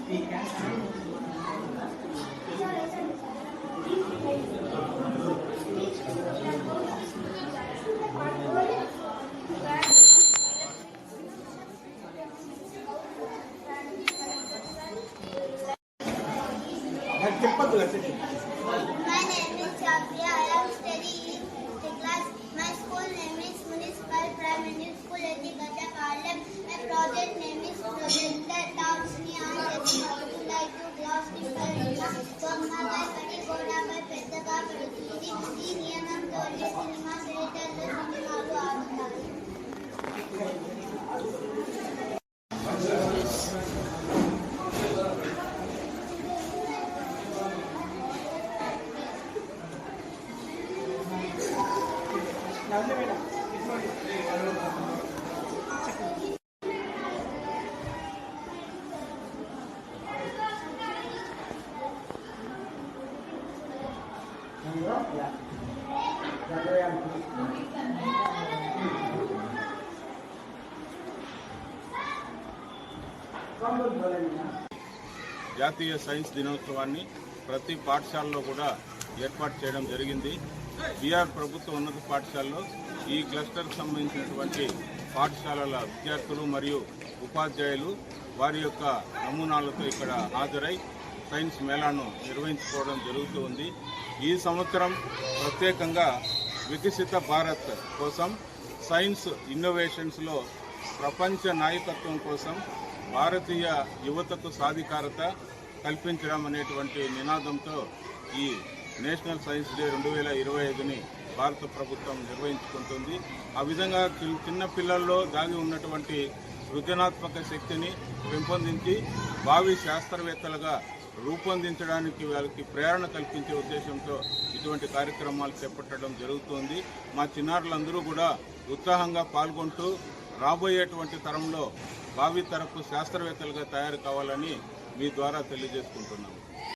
My name is Chavya. I am studying the class. My school name is Municipal Primary School at the Gatapalam. My project name is Project Towns Me and would like to glass different Bomba Pati Goda by Petaka Pati Niyanam Toli Cinema Theatre Cinemalu Aadutari. జాతీయ science దినోత్సవాన్ని ప్రతి పాఠశాలలో కూడా ఏర్పాటు చేయడం జరిగింది. BR ప్రభుత్వ ఉన్నత పాఠశాలలో ఈ క్లస్టర్కి సంబంధించినటువంటి పాఠశాలల విద్యార్థులు మరియు ఉపాధ్యాయులు వారి యొక్క నమూనాలతో ఇక్కడ హాజరై సైన్స్ మేళాను నిర్వహించుకోవడం జరుగుతూ ఉంది. ఈ సంవత్సరం ప్రత్యేకంగా వికసిత భారత్ కోసం సైన్స్ ఇన్నోవేషన్స్లో ప్రపంచ నాయకత్వం కోసం భారతీయ యువతకు సాధికారత కల్పించడం అనేటువంటి నినాదంతో ఈ నేషనల్ సైన్స్ డే 2025ని భారత ప్రభుత్వం నిర్వహించుకుంటుంది. ఆ విధంగా చిన్న పిల్లల్లో దాగి ఉన్నటువంటి సృజనాత్మక శక్తిని పెంపొందించి భావి శాస్త్రవేత్తలుగా రూపొందించడానికి వాళ్ళకి ప్రేరణ కల్పించే ఉద్దేశంతో ఇటువంటి కార్యక్రమాలు చేపట్టడం జరుగుతుంది. మా చిన్నారులందరూ కూడా ఉత్సాహంగా పాల్గొంటూ రాబోయేటువంటి తరంలో భావి తరపు శాస్త్రవేత్తలుగా తయారు కావాలని మీ ద్వారా తెలియజేసుకుంటున్నాం.